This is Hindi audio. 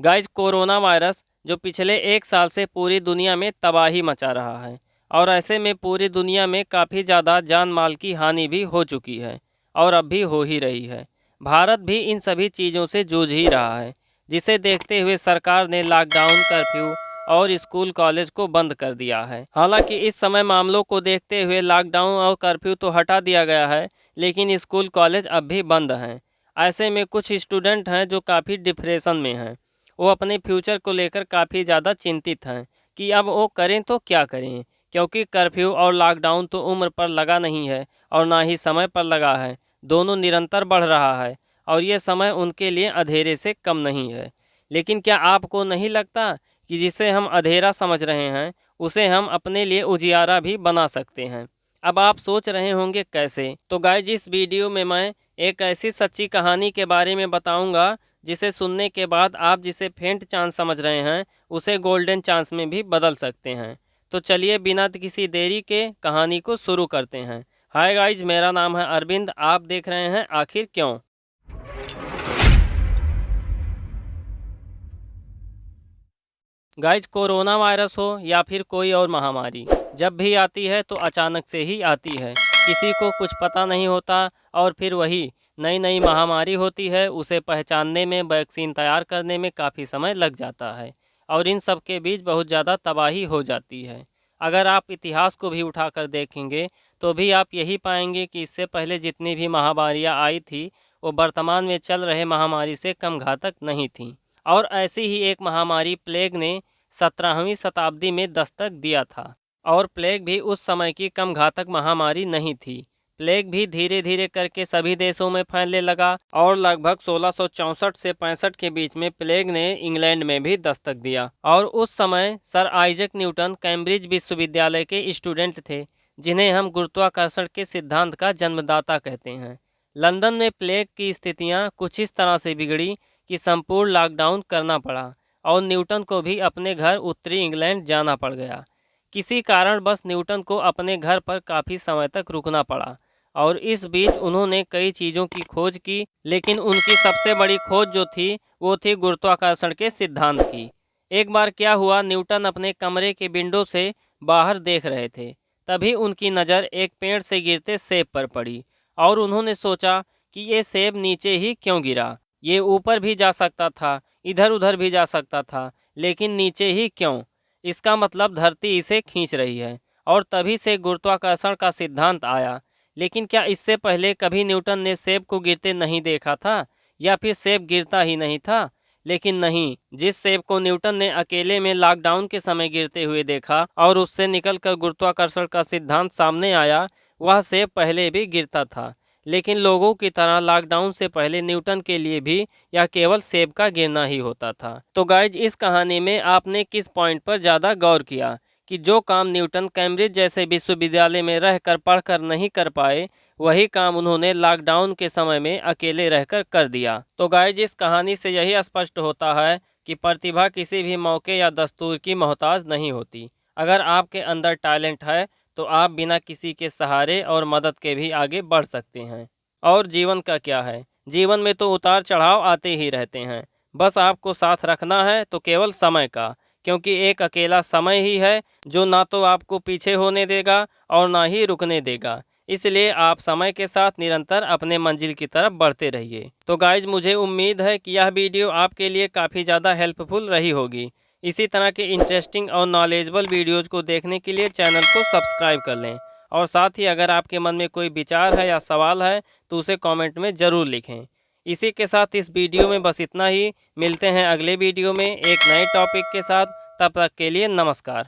गाइज कोरोना वायरस जो पिछले 1 साल से पूरी दुनिया में तबाही मचा रहा है और ऐसे में पूरी दुनिया में काफ़ी ज़्यादा जान माल की हानि भी हो चुकी है और अब भी हो ही रही है। भारत भी इन सभी चीज़ों से जूझ ही रहा है, जिसे देखते हुए सरकार ने लॉकडाउन, कर्फ्यू और स्कूल कॉलेज को बंद कर दिया है। हालांकि इस समय मामलों को देखते हुए लॉकडाउन और कर्फ्यू तो हटा दिया गया है, लेकिन स्कूल कॉलेज अब भी बंद हैं। ऐसे में कुछ स्टूडेंट हैं जो काफ़ी डिप्रेशन में हैं। वो अपने फ्यूचर को लेकर काफ़ी ज़्यादा चिंतित हैं कि अब वो करें तो क्या करें, क्योंकि कर्फ्यू और लॉकडाउन तो उम्र पर लगा नहीं है और ना ही समय पर लगा है। दोनों निरंतर बढ़ रहा है और ये समय उनके लिए अंधेरे से कम नहीं है। लेकिन क्या आपको नहीं लगता कि जिसे हम अंधेरा समझ रहे हैं उसे हम अपने लिए उजियारा भी बना सकते हैं? अब आप सोच रहे होंगे कैसे? तो गाइस, इस वीडियो में मैं एक ऐसी सच्ची कहानी के बारे में बताऊंगा जिसे सुनने के बाद आप जिसे फेंट चांस समझ रहे हैं उसे गोल्डन चांस में भी बदल सकते हैं। तो चलिए बिना किसी देरी के कहानी को शुरू करते हैं। हाय गाइज, मेरा नाम है अरविंद, आप देख रहे हैं आखिर क्यों। गाइज, कोरोना वायरस हो या फिर कोई और महामारी, जब भी आती है तो अचानक से ही आती है, किसी को कुछ पता नहीं होता। और फिर वही नई नई महामारी होती है, उसे पहचानने में, वैक्सीन तैयार करने में काफ़ी समय लग जाता है और इन सब के बीच बहुत ज़्यादा तबाही हो जाती है। अगर आप इतिहास को भी उठाकर देखेंगे तो भी आप यही पाएंगे कि इससे पहले जितनी भी महामारियाँ आई थी वो वर्तमान में चल रहे महामारी से कम घातक नहीं थीं। और ऐसी ही एक महामारी प्लेग ने 17वीं शताब्दी में दस्तक दिया था और प्लेग भी उस समय की कम घातक महामारी नहीं थी। प्लेग भी धीरे धीरे करके सभी देशों में फैलने लगा और लगभग 1664 से 65 के बीच में प्लेग ने इंग्लैंड में भी दस्तक दिया। और उस समय सर आइजैक न्यूटन कैम्ब्रिज विश्वविद्यालय के स्टूडेंट थे, जिन्हें हम गुरुत्वाकर्षण के सिद्धांत का जन्मदाता कहते हैं। लंदन में प्लेग की स्थितियां कुछ इस तरह से बिगड़ी कि संपूर्ण लॉकडाउन करना पड़ा और न्यूटन को भी अपने घर उत्तरी इंग्लैंड जाना पड़ गया। किसी कारण बस न्यूटन को अपने घर पर काफ़ी समय तक रुकना पड़ा और इस बीच उन्होंने कई चीज़ों की खोज की, लेकिन उनकी सबसे बड़ी खोज जो थी वो थी गुरुत्वाकर्षण के सिद्धांत की। एक बार क्या हुआ, न्यूटन अपने कमरे के विंडो से बाहर देख रहे थे, तभी उनकी नज़र एक पेड़ से गिरते सेब पर पड़ी और उन्होंने सोचा कि ये सेब नीचे ही क्यों गिरा। ये ऊपर भी जा सकता था, इधर उधर भी जा सकता था, लेकिन नीचे ही क्यों? इसका मतलब धरती इसे खींच रही है और तभी से गुरुत्वाकर्षण का सिद्धांत आया। लेकिन क्या इससे पहले कभी न्यूटन ने सेब को गिरते नहीं देखा था या फिर सेब गिरता ही नहीं था? लेकिन नहीं, जिस सेब को न्यूटन ने अकेले में लॉकडाउन के समय गिरते हुए देखा और उससे निकलकर गुरुत्वाकर्षण का सिद्धांत सामने आया, वह सेब पहले भी गिरता था। लेकिन लोगों की तरह लॉकडाउन से पहले न्यूटन के लिए भी यह केवल सेब का गिरना ही होता था। तो गाइज, इस कहानी में आपने किस पॉइंट पर ज़्यादा गौर किया कि जो काम न्यूटन कैम्ब्रिज जैसे विश्वविद्यालय में रहकर पढ़कर नहीं कर पाए, वही काम उन्होंने लॉकडाउन के समय में अकेले रहकर कर दिया। तो गाइज, इस कहानी से यही स्पष्ट होता है कि प्रतिभा किसी भी मौके या दस्तूर की मोहताज नहीं होती। अगर आपके अंदर टैलेंट है तो आप बिना किसी के सहारे और मदद के भी आगे बढ़ सकते हैं। और जीवन का क्या है, जीवन में तो उतार चढ़ाव आते ही रहते हैं, बस आपको साथ रखना है तो केवल समय का, क्योंकि एक अकेला समय ही है जो ना तो आपको पीछे होने देगा और ना ही रुकने देगा। इसलिए आप समय के साथ निरंतर अपने मंजिल की तरफ बढ़ते रहिए। तो गाइज, मुझे उम्मीद है कि यह वीडियो आपके लिए काफ़ी ज़्यादा हेल्पफुल रही होगी। इसी तरह के इंटरेस्टिंग और नॉलेजेबल वीडियोज़ को देखने के लिए चैनल को सब्सक्राइब कर लें और साथ ही अगर आपके मन में कोई विचार है या सवाल है तो उसे कमेंट में ज़रूर लिखें। इसी के साथ इस वीडियो में बस इतना ही। मिलते हैं अगले वीडियो में एक नए टॉपिक के साथ। तब तक के लिए नमस्कार।